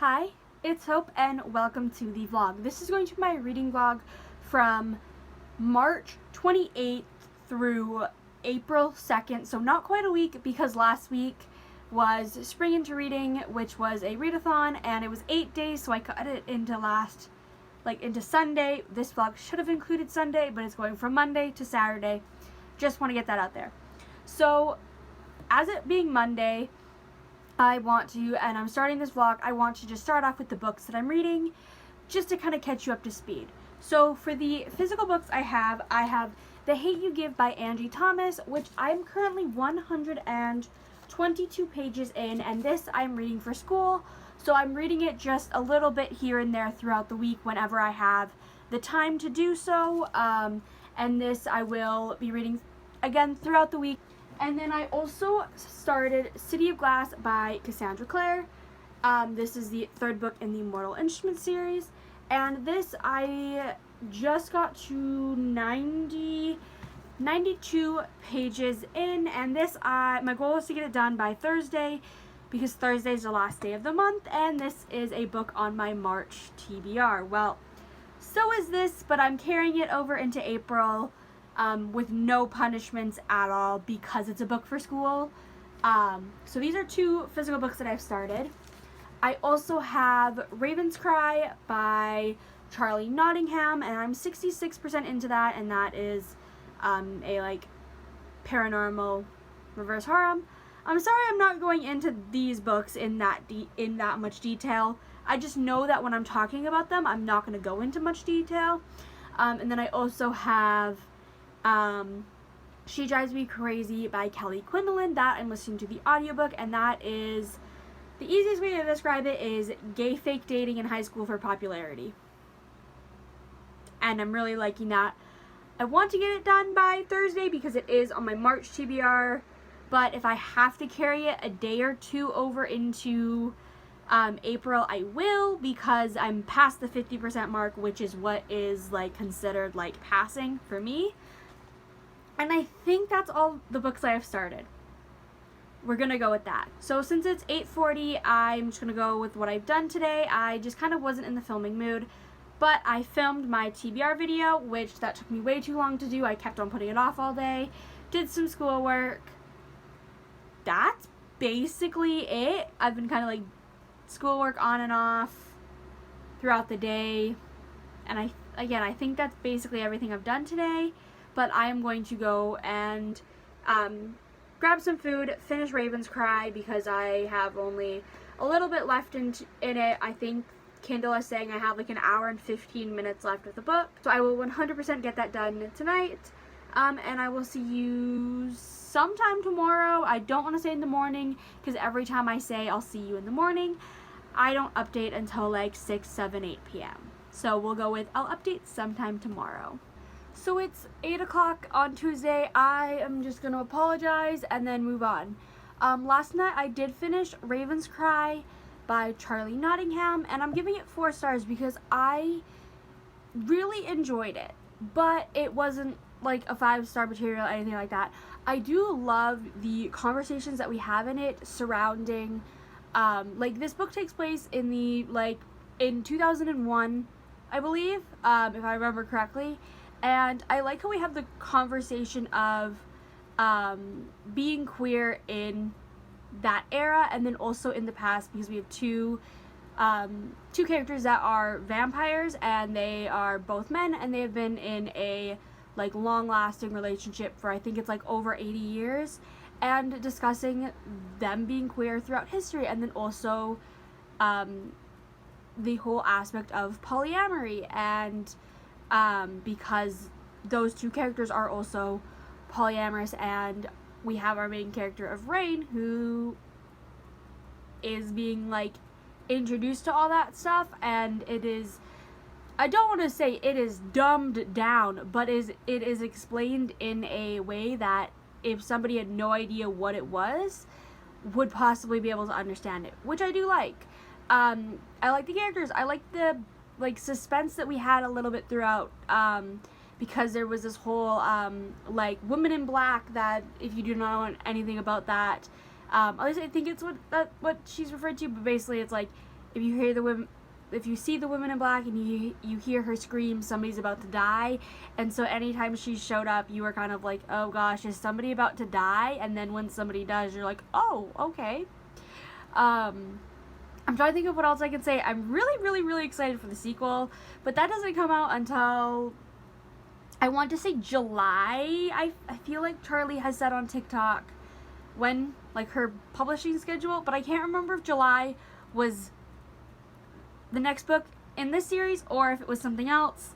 Hi, it's Hope and welcome to the vlog. This is going to be my reading vlog from March 28th through April 2nd, so not quite a week because last week was Spring Into Reading, which was a readathon, and it was 8 days, so I cut it into Sunday. This vlog should have included Sunday, but it's going from Monday to Saturday. Just want to get that out there. So, as it being Monday, and I'm starting this vlog, I want to just start off with the books that I'm reading, just to kind of catch you up to speed. So for the physical books I have The Hate You Give by Angie Thomas, which I'm currently 122 pages in, and this I'm reading for school, so I'm reading it just a little bit here and there throughout the week whenever I have the time to do so, and this I will be reading again throughout the week. And then I also started City of Glass by Cassandra Clare. This is the third book in the Mortal Instruments series. And this I just got to 92 pages in. And this, my goal is to get it done by Thursday, because Thursday is the last day of the month. And this is a book on my March TBR. Well, so is this, but I'm carrying it over into April. With no punishments at all because it's a book for school. So these are two physical books that I've started. I also have Raven's Cry by Charlie Nottingham, and I'm 66% into that, and that is a paranormal reverse horror. I'm sorry I'm not going into these books in that much detail. I just know that when I'm talking about them, I'm not going to go into much detail. And then I also have She Drives Me Crazy by Kelly Quinlan. That I'm listening to the audiobook, and that is, the easiest way to describe it is gay fake dating in high school for popularity. And I'm really liking that. I want to get it done by Thursday because it is on my March TBR, but if I have to carry it a day or two over into April, I will, because I'm past the 50% mark, which is what is considered passing for me. And I think that's all the books I have started. We're going to go with that. So since it's 8:40, I'm just going to go with what I've done today. I just kind of wasn't in the filming mood, but I filmed my TBR video, which that took me way too long to do. I kept on putting it off all day. Did some schoolwork. That's basically it. I've been kind of schoolwork on and off throughout the day. And I think that's basically everything I've done today. But I am going to go and grab some food, finish Raven's Cry, because I have only a little bit left in it. I think Kindle is saying I have an hour and 15 minutes left of the book. So I will 100% get that done tonight. And I will see you sometime tomorrow. I don't want to say in the morning, because every time I say I'll see you in the morning, I don't update until 6, 7, 8 p.m. So we'll go with I'll update sometime tomorrow. So it's 8 o'clock on Tuesday. I am just going to apologize and then move on. Last night I did finish Raven's Cry by Charlie Nottingham, and I'm giving it 4 stars because I really enjoyed it. But it wasn't a 5-star material or anything like that. I do love the conversations that we have in it surrounding, this book takes place in in 2001, I believe, if I remember correctly. And I like how we have the conversation of being queer in that era, and then also in the past, because we have two characters that are vampires, and they are both men, and they have been in a long-lasting relationship for, I think it's over 80 years, and discussing them being queer throughout history, and then also the whole aspect of polyamory, and because those two characters are also polyamorous, and we have our main character of Rain, who is being introduced to all that stuff, and it is, I don't want to say it is dumbed down, but it is explained in a way that if somebody had no idea what it was, would possibly be able to understand it, which I do like. I like the characters. I like the suspense that we had a little bit throughout, because there was this whole woman in black, that if you do not know anything about that, at least I think it's what she's referred to, but basically it's if you see the woman in black and you hear her scream, somebody's about to die. And so anytime she showed up, you were kind of like, oh gosh, is somebody about to die? And then when somebody does, you're like, oh, okay. I'm trying to think of what else I can say. I'm really, really, really excited for the sequel, but that doesn't come out until, I want to say July. I feel like Charlie has said on TikTok when, like, her publishing schedule, but I can't remember if July was the next book in this series or if it was something else.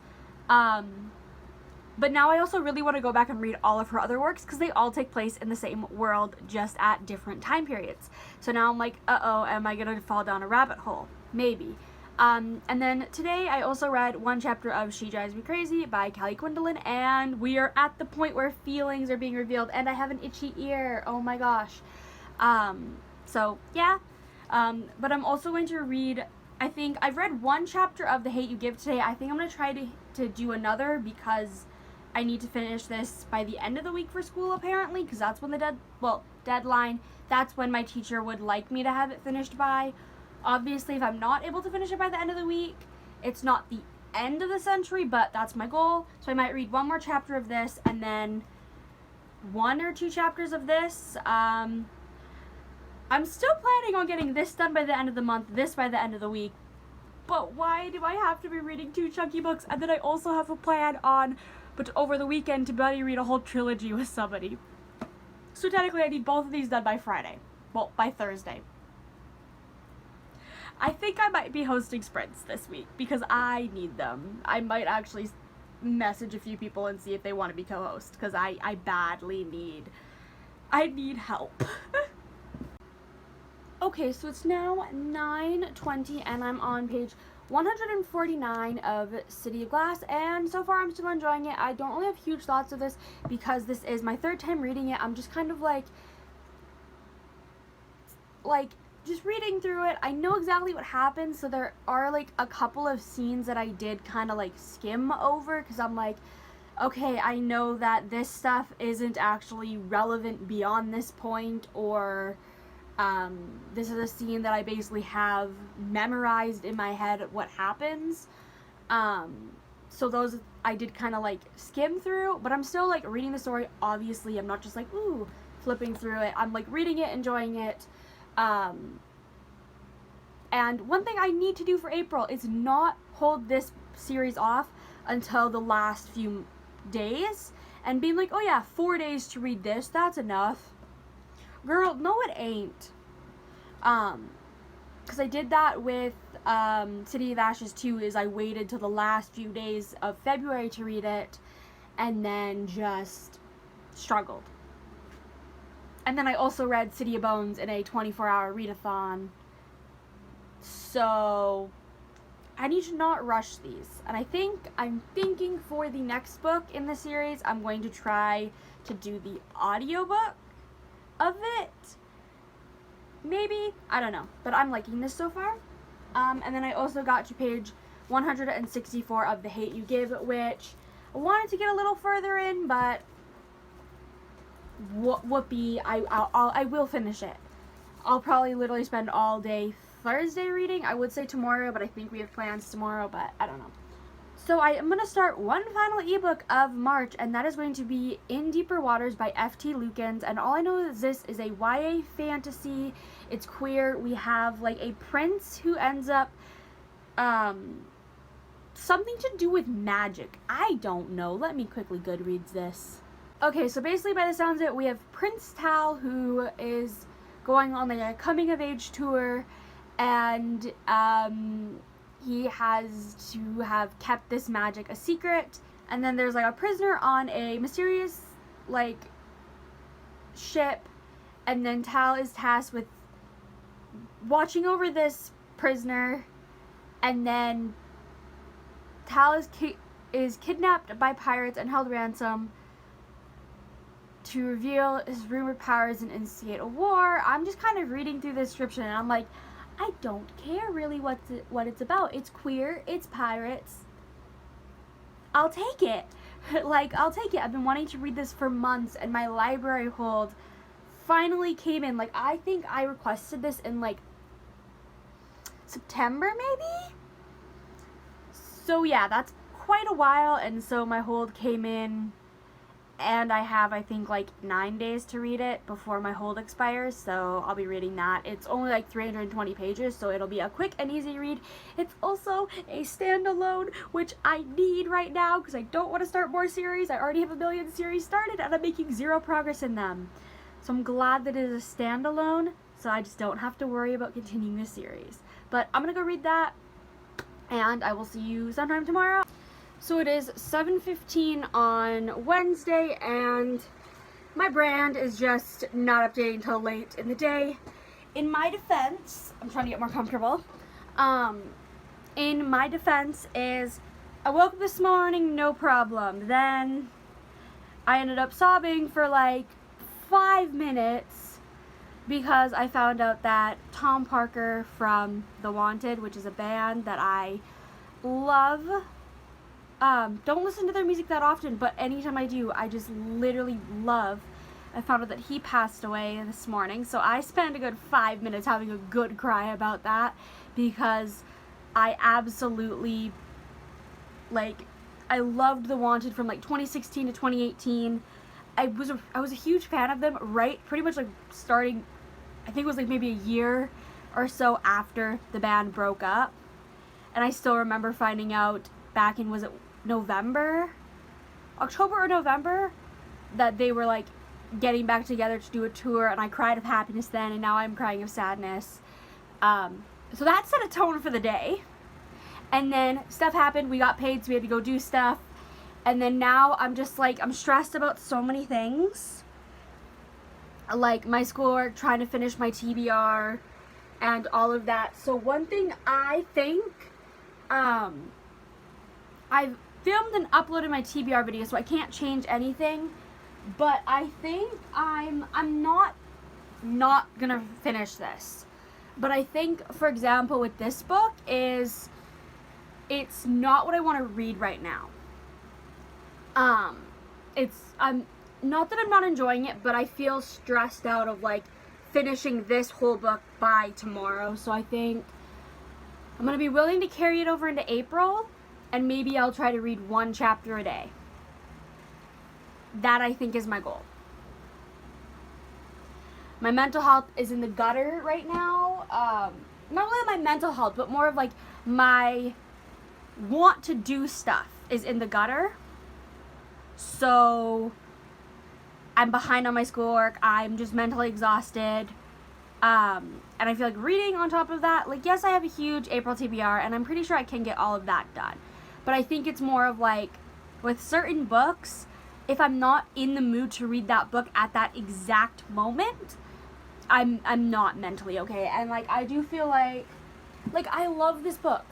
But now I also really want to go back and read all of her other works because they all take place in the same world, just at different time periods. So now I'm like, uh-oh, am I gonna fall down a rabbit hole? Maybe. And then today I also read one chapter of She Drives Me Crazy by Callie Quinlan, and we are at the point where feelings are being revealed, and I have an itchy ear. Oh my gosh. So yeah. But I'm also going to read, I think I've read one chapter of The Hate U Give today. I think I'm going to try to do another because I need to finish this by the end of the week for school, apparently, because that's when the deadline, that's when my teacher would like me to have it finished by. Obviously, if I'm not able to finish it by the end of the week, it's not the end of the century, but that's my goal. So I might read one more chapter of this and then 1 or 2 chapters of this. I'm still planning on getting this done by the end of the month, this by the end of the week. But why do I have to be reading 2 chunky books? And then I also have a plan on, but over the weekend, to buddy read a whole trilogy with somebody. So technically I need both of these done by Friday. Well, by Thursday. I think I might be hosting sprints this week because I need them. I might actually message a few people and see if they want to be co-host because I badly need help. Okay, so it's now 9:20 and I'm on page 149 of City of Glass, and so far I'm still enjoying it. I don't really have huge thoughts of this because this is my 3rd time reading it. I'm just kind of like just reading through it. I know exactly what happens, so there are like a couple of scenes that I did kind of like skim over because I'm like, okay, I know that this stuff isn't actually relevant beyond this point, or this is a scene that I basically have memorized in my head what happens. So those I did kind of like skim through, but I'm still like reading the story. Obviously, I'm not just like, ooh, flipping through it. I'm like reading it, enjoying it. And one thing I need to do for April is not hold this series off until the last few days and being like, oh yeah, 4 days to read this, that's enough. Girl, no it ain't. Because I did that with City of Ashes 2, is I waited till the last few days of February to read it and then just struggled. And then I also read City of Bones in a 24-hour readathon. So I need to not rush these. And I'm thinking for the next book in the series, I'm going to try to do the audiobook of it. Maybe, I don't know. But I'm liking this so far. And then I also got to page 164 of The Hate U Give, which I wanted to get a little further in, but whoopee, I will finish it. I'll probably literally spend all day Thursday reading. I would say tomorrow, but I think we have plans tomorrow, but I don't know. So I am going to start one final ebook of March, and that is going to be In Deeper Waters by F.T. Lukens. And all I know is this is a YA fantasy. It's queer. We have like a prince who ends up something to do with magic. I don't know. Let me quickly Goodreads this. Okay, so basically by the sounds of it, we have Prince Tal, who is going on like a coming of age tour, and he has to have kept this magic a secret. And then there's like a prisoner on a mysterious like ship, and then Tal is tasked with watching over this prisoner, and then Tal is kidnapped by pirates and held ransom to reveal his rumored powers and instigate a war. I'm just kind of reading through the description and I'm like, I don't care really what it's about. It's queer, it's pirates. I'll take it. Like, I'll take it. I've been wanting to read this for months, and my library hold finally came in. Like, I think I requested this in like September maybe? So yeah, that's quite a while, and so my hold came in, and I have, I think, like 9 days to read it before my hold expires, so I'll be reading that. It's only like 320 pages, so it'll be a quick and easy read. It's also a standalone, which I need right now because I don't want to start more series. I already have a million series started, and I'm making zero progress in them. So I'm glad that it is a standalone, so I just don't have to worry about continuing this series. But I'm going to go read that, and I will see you sometime tomorrow. So it is 7:15 on Wednesday, and my brand is just not updating until late in the day. In my defense, I'm trying to get more comfortable. In my defense is, I woke up this morning, no problem. Then I ended up sobbing for like 5 minutes because I found out that Tom Parker from The Wanted, which is a band that I love, don't listen to their music that often, but anytime I do, I just literally love. I found out that he passed away this morning, so I spent a good 5 minutes having a good cry about that because I absolutely, like, I loved The Wanted from like 2016 to 2018. I was a huge fan of them, right? Pretty much like starting, I think it was like maybe a year or so after the band broke up. And I still remember finding out back in, was it October or November, that they were like getting back together to do a tour, and I cried of happiness then, and now I'm crying of sadness. So that set a tone for the day. And then stuff happened, we got paid, so we had to go do stuff. And then now I'm just like, I'm stressed about so many things. Like my schoolwork, trying to finish my TBR, and all of that. So one thing I think, I've filmed and uploaded my TBR video, so I can't change anything. But I think I'm not gonna finish this. But I think, for example, with this book it's not what I want to read right now. I'm not that I'm not enjoying it, but I feel stressed out of like finishing this whole book by tomorrow. So I think I'm gonna be willing to carry it over into April, and maybe I'll try to read 1 chapter a day. That, I think, is my goal. My mental health is in the gutter right now. Not only my mental health, but more of like my want to do stuff is in the gutter. So I'm behind on my schoolwork. I'm just mentally exhausted. And I feel like reading on top of that, like, yes, I have a huge April TBR, and I'm pretty sure I can get all of that done. But I think it's more of like, with certain books, if I'm not in the mood to read that book at that exact moment, I'm not mentally okay. And like, I do feel like I love this book,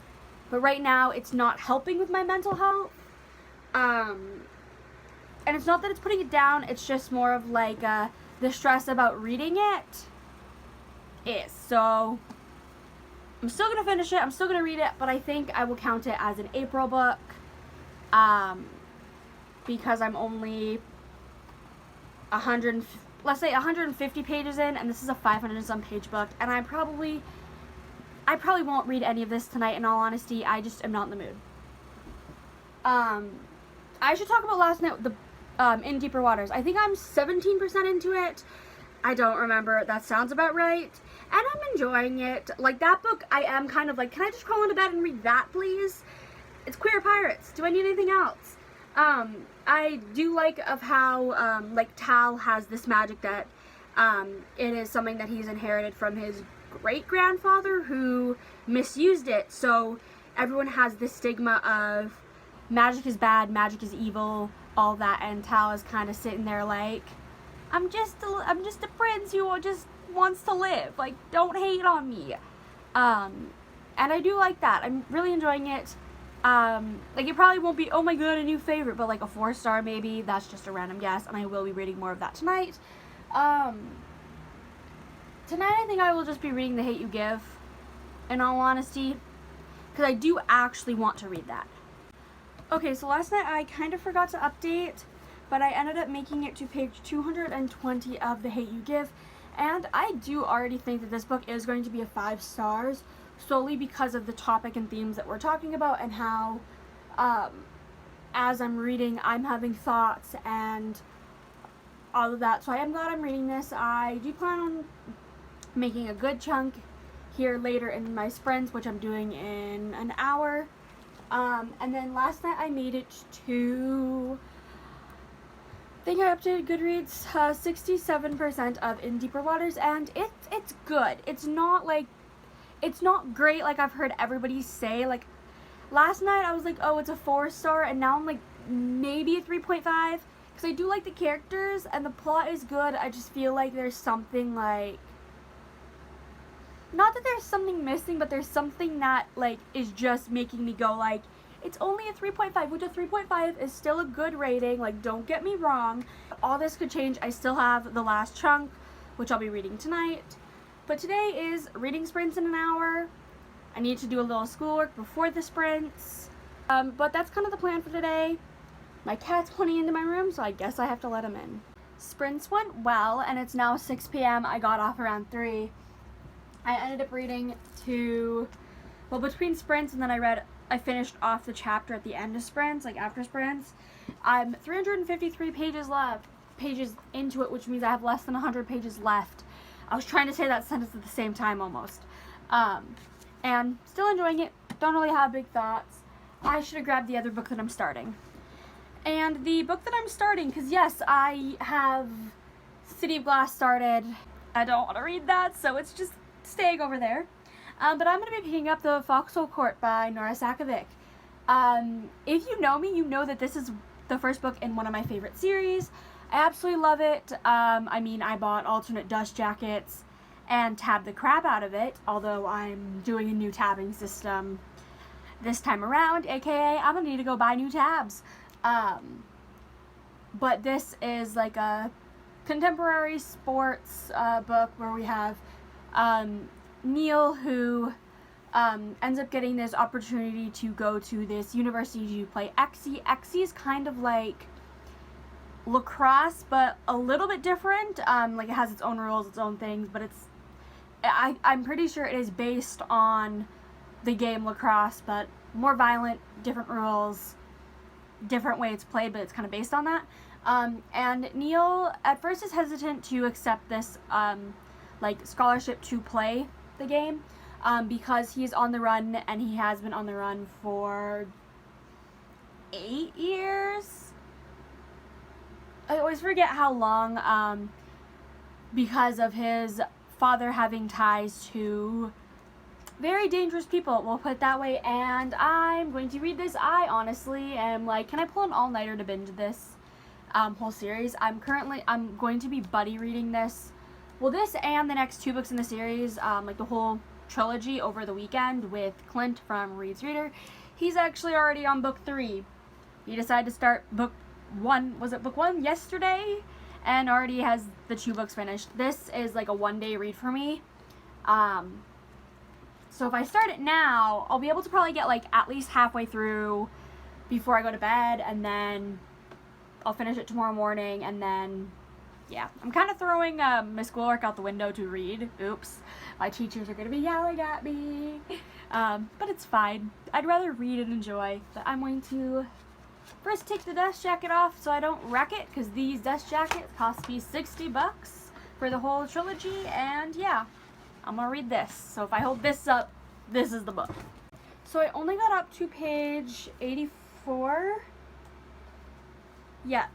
but right now it's not helping with my mental health. And it's not that it's putting it down, it's just more of like the stress about reading it is. So I'm still gonna finish it, I'm still gonna read it, but I think I will count it as an April book, because I'm only 150 pages in, and this is a 500 some page book, and I probably won't read any of this tonight, in all honesty. I just am not in the mood. I should talk about last night, the In Deeper Waters. I think I'm 17% into it. I don't remember. That sounds about right. And I'm enjoying it. Like, that book, I am kind of like, can I just crawl into bed and read that, please? It's queer pirates. Do I need anything else? I do like of how, like, Tal has this magic that, it is something that he's inherited from his great-grandfather who misused it. So everyone has this stigma of magic is bad, magic is evil, all that, and Tal is kind of sitting there like, I'm just a prince who just wants to live. Like, don't hate on me. And I do like that. I'm really enjoying it. Like, it probably won't be, oh my god, a new favorite, but like a 4-star maybe. That's just a random guess, and I will be reading more of that tonight. Tonight I think I will just be reading The Hate You Give, in all honesty, because I do actually want to read that. Okay, so last night I kind of forgot to update, but I ended up making it to page 220 of The Hate You Give, and I do already think that this book is going to be a 5 stars, solely because of the topic and themes that we're talking about, and how as I'm reading, I'm having thoughts and all of that. So I am glad I'm reading this. I do plan on making a good chunk here later in my sprints, which I'm doing in an hour. And then last night I made it to, I think I updated Goodreads, 67% of In Deeper Waters, and it's good. It's not great like I've heard everybody say. Like, last night I was like, oh, it's a 4-star, and now I'm like, maybe a 3.5, because I do like the characters, and the plot is good. I just feel like there's something, like, not that there's something missing, but there's something that, like, is just making me go, like, it's only a 3.5, which a 3.5 is still a good rating, like, don't get me wrong. All this could change. I still have the last chunk, which I'll be reading tonight. But today is reading sprints in an hour. I need to do a little schoolwork before the sprints. But that's kind of the plan for today. My cat's pointing into my room, so I guess I have to let him in. Sprints went well, and it's now 6 p.m. I got off around 3. I ended up reading between sprints, and then I finished off the chapter at the end of sprints, like after sprints. I'm 353 pages into it, which means I have less than 100 pages left. I was trying to say that sentence at the same time almost. And still enjoying it. Don't really have big thoughts. I should have grabbed the other book that I'm starting. And the book that I'm starting, because yes, I have City of Glass started. I don't want to read that, so it's just staying over there. But I'm going to be picking up The Foxhole Court by Nora Sakavic. If you know me, you know that this is the first book in one of my favorite series. I absolutely love it. I mean, I bought alternate dust jackets and tabbed the crap out of it, although I'm doing a new tabbing system this time around, aka I'm going to need to go buy new tabs. But this is like a contemporary sports book where we have Neil, who ends up getting this opportunity to go to this university to play Xe. Xe is kind of like lacrosse, but a little bit different. Like, it has its own rules, its own things, but I'm pretty sure it is based on the game lacrosse, but more violent, different rules, different way it's played, but it's kind of based on that. And Neil at first is hesitant to accept this like scholarship to play the game, because he's on the run, and he has been on the run for 8 years. I always forget how long, because of his father having ties to very dangerous people, we'll put it that way. And I'm going to read this. I honestly am like, can I pull an all-nighter to binge this whole series? I'm going to be buddy reading this. Well, this and the next 2 books in the series, like the whole trilogy, over the weekend with Clint from Reed's Reader. He's actually already on book 3. He decided to start book 1, was it book 1 yesterday? And already has the 2 books finished. This is like a 1-day read for me. So if I start it now, I'll be able to probably get like at least halfway through before I go to bed, and then I'll finish it tomorrow morning, and then yeah, I'm kind of throwing my schoolwork out the window to read. Oops. My teachers are going to be yelling at me. But it's fine. I'd rather read and enjoy. But I'm going to first take the dust jacket off so I don't wreck it, because these dust jackets cost me $60 for the whole trilogy. And yeah, I'm going to read this. So if I hold this up, this is the book. So I only got up to page 84. Yeah,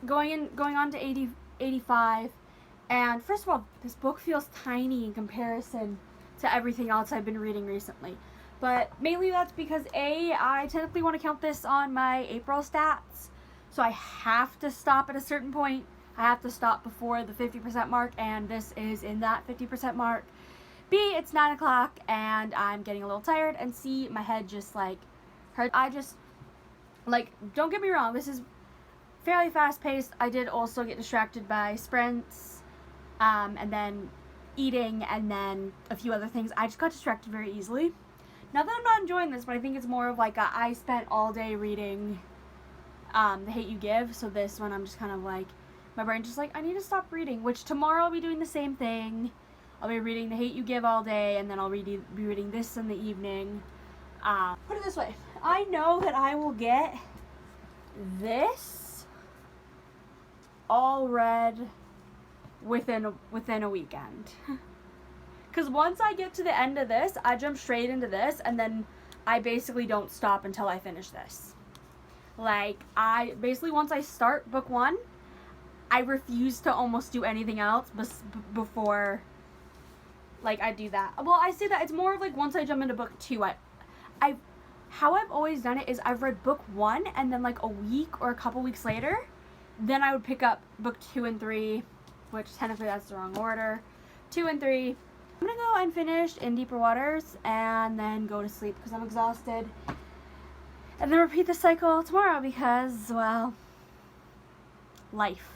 going on to 85, and first of all, this book feels tiny in comparison to everything else I've been reading recently. But mainly that's because I technically want to count this on my April stats, so I have to stop at a certain point. I have to stop before the 50% mark, and this is in that 50% mark. B, it's 9 o'clock, and I'm getting a little tired, and C, my head just like hurt. I just, like, don't get me wrong, this is fairly fast-paced. I did also get distracted by sprints, and then eating, and then a few other things. I just got distracted very easily. Not that I'm not enjoying this, but I think it's more of like I spent all day reading The Hate You Give, so this one I'm just kind of like, my brain just like, I need to stop reading, which tomorrow I'll be doing the same thing. I'll be reading The Hate U Give all day, and then I'll be reading this in the evening. Put it this way, I know that I will get this all read within a weekend. Because once I get to the end of this, I jump straight into this, and then I basically don't stop until I finish this. Like, once I start book 1, I refuse to almost do anything else before, like, I do that. Well, I say that it's more of like once I jump into book 2, how I've always done it is I've read book 1, and then like a week or a couple weeks later, then I would pick up book 2 and 3, which technically that's the wrong order. 2 and 3. I'm gonna go and finish In Deeper Waters and then go to sleep because I'm exhausted. And then repeat the cycle tomorrow because, well, life.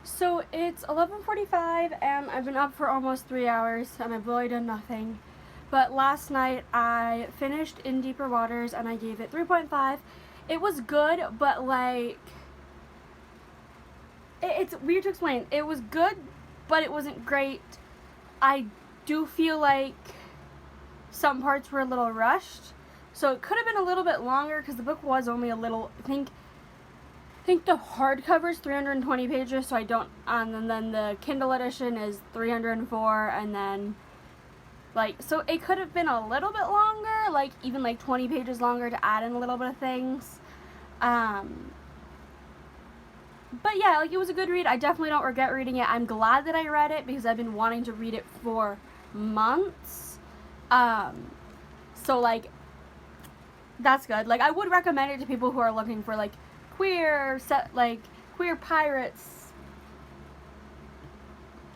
So it's 11:45 and I've been up for almost 3 hours and I've really done nothing. But last night I finished In Deeper Waters and I gave it 3.5. It was good, but like, it's weird to explain. It was good, but it wasn't great. I do feel like some parts were a little rushed. So it could have been a little bit longer because the book was only a little, I think the hardcover is 320 pages, so and then the Kindle edition is 304, and then, like, so it could have been a little bit longer, like, even, like, 20 pages longer to add in a little bit of things. But yeah, like, it was a good read. I definitely don't regret reading it. I'm glad that I read it because I've been wanting to read it for months. So, like, that's good. Like, I would recommend it to people who are looking for, like, queer pirates,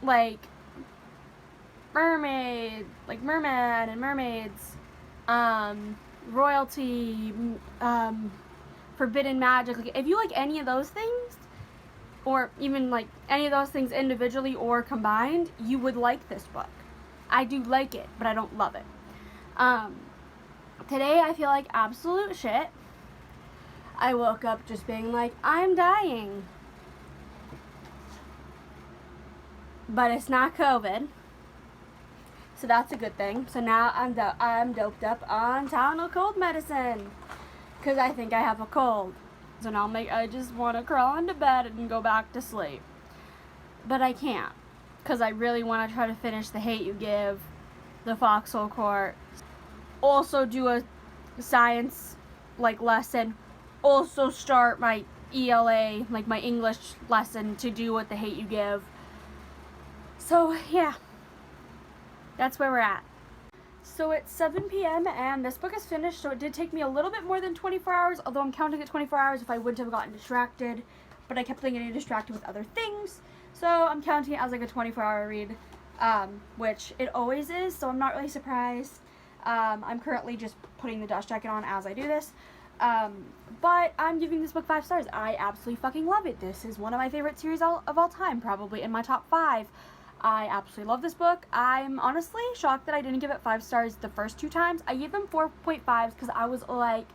like, merman and mermaids, royalty, forbidden magic. Like, if you like any of those things, or even like any of those things individually or combined, you would like this book. I do like it, but I don't love it. Today I feel like absolute shit. I woke up just being like, I'm dying. But it's not COVID. So that's a good thing. So now I'm doped up on Tylenol cold medicine. Because I think I have a cold. So now I just want to crawl into bed and go back to sleep. But I can't. Because I really want to try to finish The Hate U Give, the Foxhole Court. Also do a science, like, lesson. Also start my ELA, like my English lesson to do with The Hate U Give. So, yeah. That's where we're at. So it's 7 p.m. and this book is finished, so it did take me a little bit more than 24 hours, although I'm counting it 24 hours if I wouldn't have gotten distracted, but I kept getting distracted with other things, so I'm counting it as like a 24-hour read, which it always is, so I'm not really surprised. I'm currently just putting the dust jacket on as I do this, but I'm giving this book 5 stars. I absolutely fucking love it. This is one of my favorite series of all time, probably in my top 5. I absolutely love this book. I'm honestly shocked that I didn't give it 5 stars the first 2 times. I gave them 4.5s because I was like,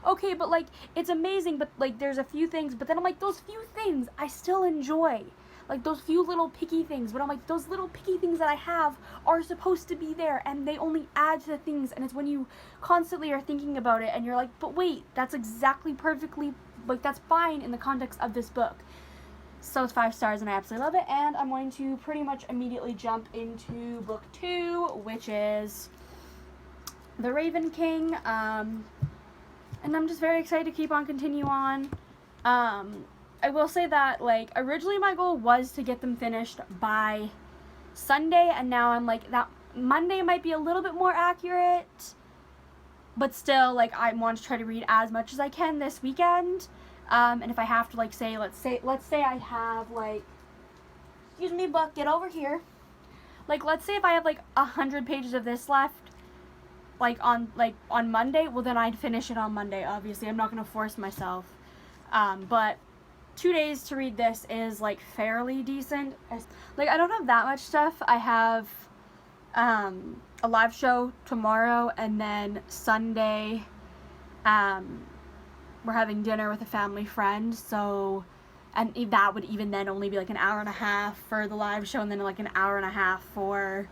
okay, but like, it's amazing, but like, there's a few things, but then I'm like, those few things I still enjoy. Like, those few little picky things, but I'm like, those little picky things that I have are supposed to be there, and they only add to the things, and it's when you constantly are thinking about it, and you're like, but wait, that's exactly perfectly, like, that's fine in the context of this book. So it's 5 stars and I absolutely love it, and I'm going to pretty much immediately jump into book 2, which is The Raven King, and I'm just very excited to keep on continue on. I will say that, like, originally my goal was to get them finished by Sunday, and now I'm like, that Monday might be a little bit more accurate, but still, like, I want to try to read as much as I can this weekend. And if I have to, like, let's say I have, like, excuse me, Buck, get over here. Like, let's say if I have, like, 100 pages of this left, on Monday, well, then I'd finish it on Monday, obviously. I'm not going to force myself. But 2 days to read this is, like, fairly decent. Like, I don't have that much stuff. I have, a live show tomorrow, and then Sunday, we're having dinner with a family friend, so and that would even then only be like an hour and a half for the live show, and then like an hour and a half for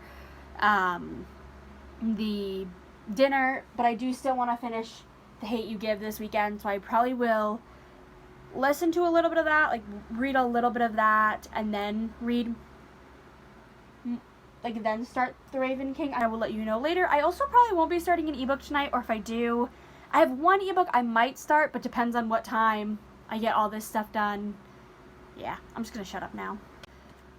the dinner. But I do still want to finish The Hate U Give this weekend, so I probably will listen to a little bit of that, like read a little bit of that, and then then start The Raven King. I will let you know later. I also probably won't be starting an ebook tonight, or if I do, I have one ebook I might start, but depends on what time I get all this stuff done. Yeah, I'm just gonna shut up now.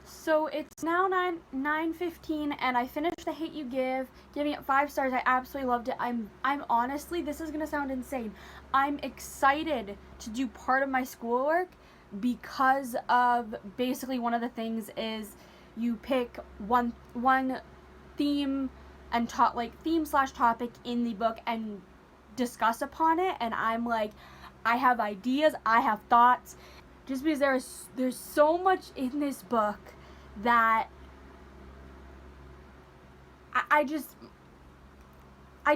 So it's now 9:15, and I finished The Hate U Give, giving it 5 stars. I absolutely loved it. I'm honestly, this is gonna sound insane, I'm excited to do part of my schoolwork because of basically one of the things is you pick one theme and theme/topic in the book and discuss upon it, and I'm like, I have ideas, I have thoughts, just because there's so much in this book that I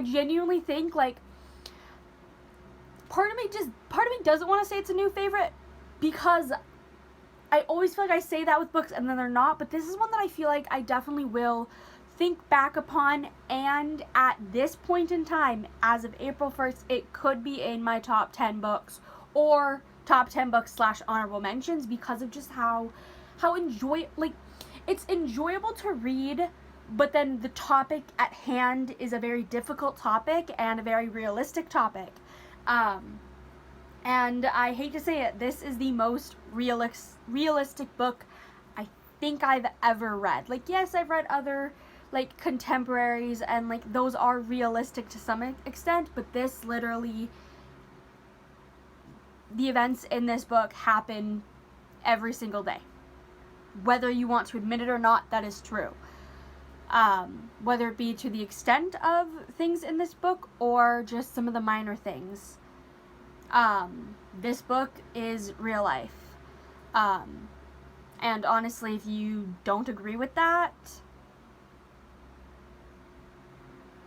genuinely think, like, part of me doesn't want to say it's a new favorite, because I always feel like I say that with books and then they're not, but this is one that I feel like I definitely will think back upon, and at this point in time, as of April 1st, it could be in my top 10 books, or top 10 books / honorable mentions, because of just how it's enjoyable to read, but then the topic at hand is a very difficult topic and a very realistic topic. And I hate to say it, this is the most realistic book I think I've ever read. Like, yes, I've read other, like, contemporaries, and, like, those are realistic to some extent, but this literally, the events in this book happen every single day. Whether you want to admit it or not, that is true. Whether it be to the extent of things in this book or just some of the minor things. This book is real life. And honestly, if you don't agree with that,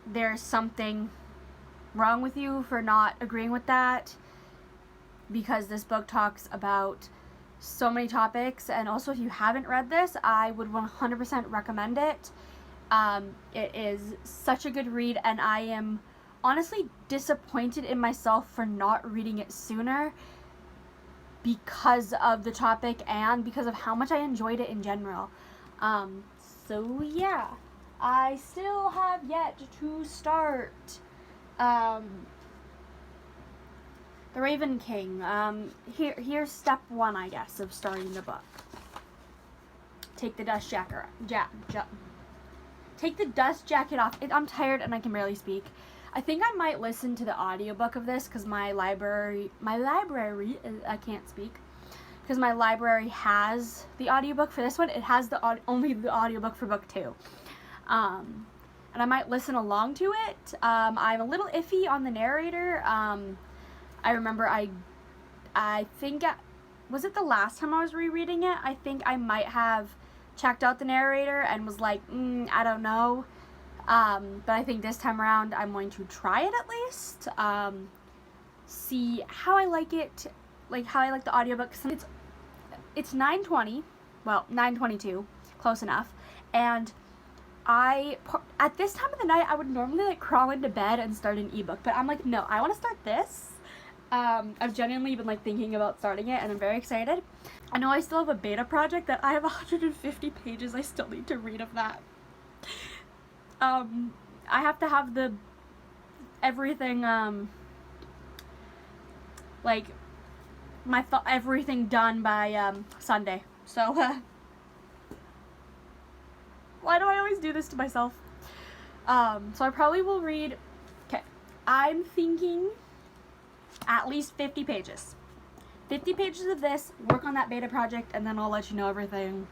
there's something wrong with you for not agreeing with that, because this book talks about so many topics. And also, if you haven't read this, I would 100% recommend it. It is such a good read, and I am honestly disappointed in myself for not reading it sooner, because of the topic and because of how much I enjoyed it in general. So yeah, I still have yet to start The Raven King. Here's step 1, I guess, of starting the book. Take the dust jacket take the dust jacket off. I'm tired and I can barely speak. I think I might listen to the audiobook of this, because my library, I can't speak, because my library has the audiobook for this one. It has only the audiobook for book 2. And I might listen along to it. I'm a little iffy on the narrator. I remember I think, was it the last time I was rereading it? I think I might have checked out the narrator and was like, I don't know. But I think this time around I'm going to try it at least. See how I like it, like how I like the audiobook. It's 9:20, well, 9:22, close enough. And at this time of the night, I would normally like crawl into bed and start an ebook, but I'm like, no, I want to start this. I've genuinely been like thinking about starting it, and I'm very excited. I know I still have a beta project that I have 150 pages I still need to read of that. I have to have everything, like, everything done by, Sunday. So, why do I always do this to myself? So I probably will read, okay, I'm thinking at least 50 pages. 50 pages of this, work on that beta project, and then I'll let you know everything.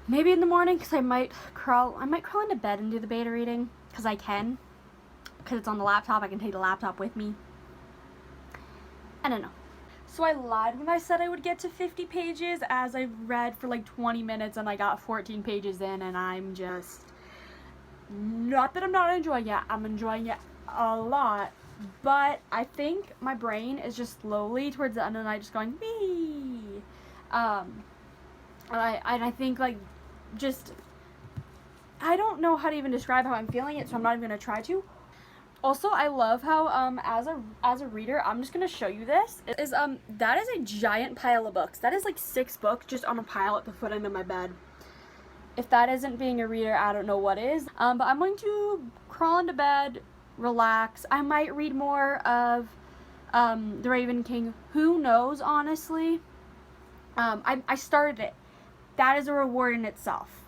Maybe in the morning, because I might crawl into bed and do the beta reading, because I can. Because it's on the laptop, I can take the laptop with me. I don't know. So I lied when I said I would get to 50 pages, as I read for like 20 minutes and I got 14 pages in, and I'm just, not that I'm not enjoying it, I'm enjoying it a lot, but I think my brain is just slowly towards the end of the night just going, wee. And I think, like, just, I don't know how to even describe how I'm feeling it, so I'm not even gonna try to. Also, I love how, as a reader, I'm just gonna show you this. That is a giant pile of books. That is like 6 books just on a pile at the foot end of my bed. If that isn't being a reader, I don't know what is. But I'm going to crawl into bed, relax. I might read more of The Raven King. Who knows, honestly? I started it. That is a reward in itself.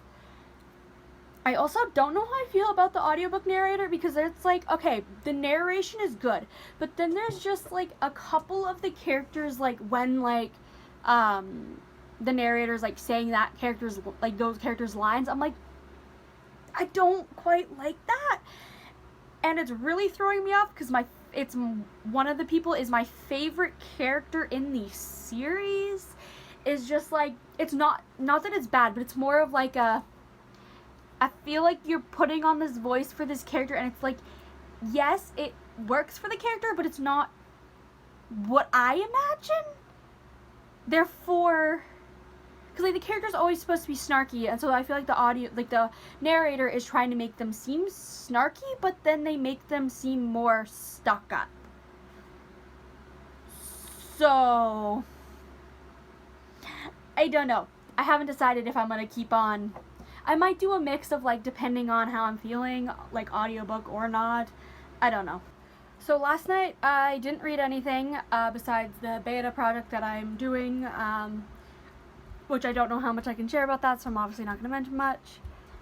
I also don't know how I feel about the audiobook narrator, because it's like, okay, the narration is good, but then there's just like a couple of the characters, like when like the narrator's like saying that character's, like those characters' lines, I'm like, I don't quite like that. And it's really throwing me off, because it's one of the people is my favorite character in the series. Is just like, it's not that it's bad, but it's more of like I feel like you're putting on this voice for this character, and it's like, yes, it works for the character, but it's not what I imagine. Therefore, because like the character's always supposed to be snarky, and so I feel like the narrator is trying to make them seem snarky, but then they make them seem more stuck up. So, I don't know. I haven't decided if I'm gonna keep on. I might do a mix of, like, depending on how I'm feeling, like audiobook or not. I don't know. So last night I didn't read anything besides the beta project that I'm doing, which I don't know how much I can share about that, so I'm obviously not going to mention much.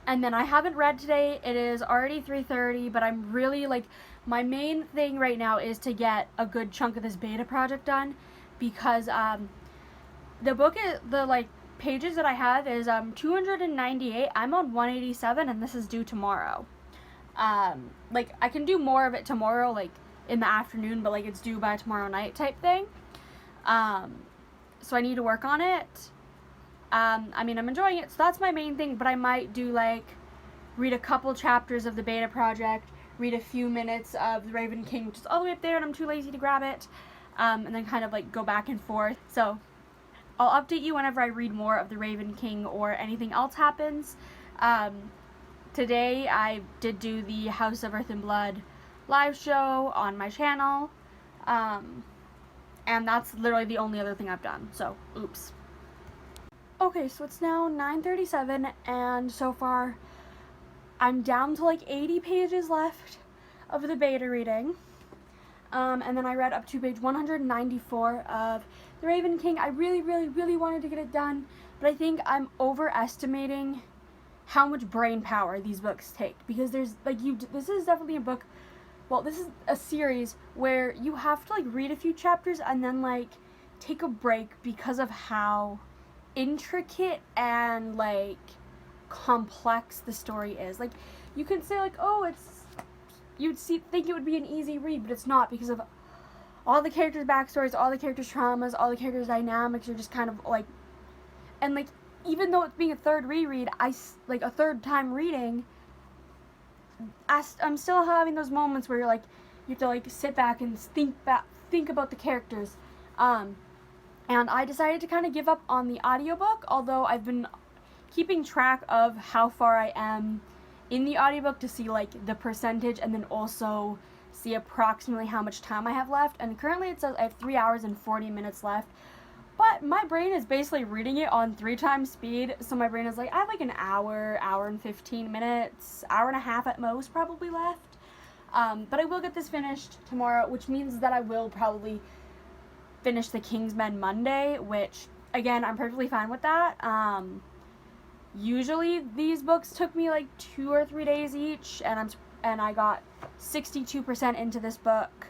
And then I haven't read today. It is already 3:30, but I'm really, like, my main thing right now is to get a good chunk of this beta project done, because the book is, pages that I have is 298. I'm on 187, and this is due tomorrow. Like, I can do more of it tomorrow, like in the afternoon, but like it's due by tomorrow night type thing. So I need to work on it. I mean, I'm enjoying it, so that's my main thing, but I might do, like, read a couple chapters of the beta project, read a few minutes of The Raven King, which is all the way up there and I'm too lazy to grab it, and then kind of like go back and forth. So I'll update you whenever I read more of The Raven King or anything else happens. Today I did do the House of Earth and Blood live show on my channel, and that's literally the only other thing I've done, so oops. Okay, so it's now 9:37, and so far I'm down to like 80 pages left of the beta reading. And then I read up to page 194 of The Raven King. I really, really, really wanted to get it done, but I think I'm overestimating how much brain power these books take, because there's, like, this is definitely a book, well, this is a series where you have to, like, read a few chapters and then, like, take a break because of how intricate and, like, complex the story is. Like, you can say, like, oh, think it would be an easy read, but it's not, because of all the characters' backstories, all the characters' traumas, all the characters' dynamics are just kind of, like, and, like, even though it's being a third reread, a third time reading, I'm still having those moments where you're, like, you have to, like, sit back and think about the characters. And I decided to kind of give up on the audiobook, although I've been keeping track of how far I am in the audiobook to see, like, the percentage, and then also see approximately how much time I have left. And currently it says I have 3 hours and 40 minutes left, but my brain is basically reading it on 3 times speed, so my brain is like, I have like an hour and 15 minutes, hour and a half at most probably left. But I will get this finished tomorrow, which means that I will probably finish the Kingsmen Monday, which, again, I'm perfectly fine with that. Usually these books took me like 2 or 3 days each, and I got 62% into this book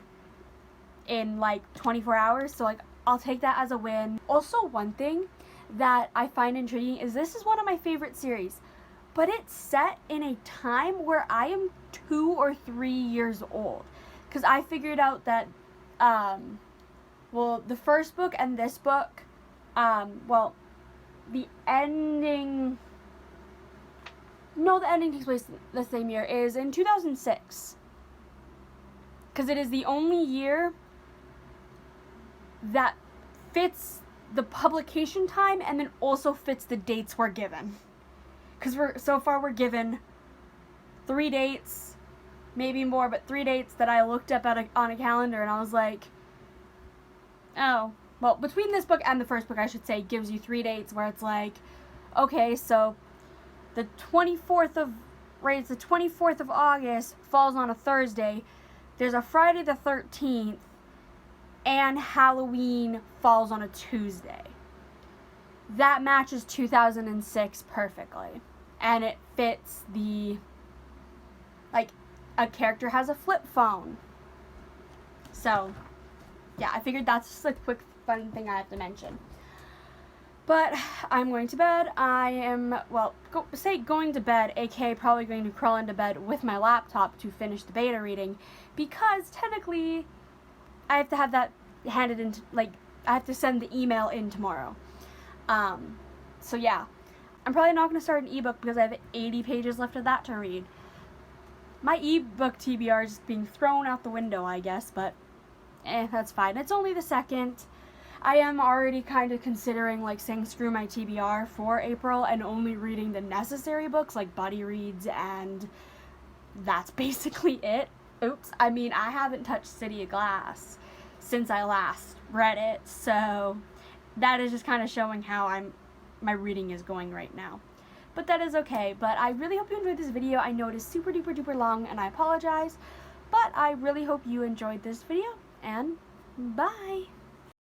in like 24 hours, so, like, I'll take that as a win. Also, one thing that I find intriguing is this is one of my favorite series, but it's set in a time where I am 2 or 3 years old, because I figured out that well, the first book and this book, well, the ending takes place the same year, is in 2006, because it is the only year that fits the publication time and then also fits the dates we're given. Because so far we're given 3 dates, maybe more, but 3 dates that I looked up on a calendar, and I was like, oh, well, between this book and the first book, I should say, gives you 3 dates where it's like, okay, so the 24th of August falls on a Thursday. There's a Friday the 13th, and Halloween falls on a Tuesday. That matches 2006 perfectly. And it fits the, like, a character has a flip phone. So, yeah, I figured that's just a quick fun thing I have to mention. But I'm going to bed. I am, well, going to bed, aka probably going to crawl into bed with my laptop to finish the beta reading, because technically I have to have that handed in, like, I have to send the email in tomorrow. So yeah, I'm probably not going to start an ebook because I have 80 pages left of that to read. My ebook TBR is just being thrown out the window, I guess, but that's fine. It's only the 2nd. I am already kind of considering, like, saying screw my TBR for April and only reading the necessary books, like buddy reads, and that's basically it. Oops, I mean, I haven't touched City of Glass since I last read it, so that is just kind of showing how my reading is going right now. But that is okay. But I really hope you enjoyed this video. I know it is super duper duper long, and I apologize, but I really hope you enjoyed this video, and bye!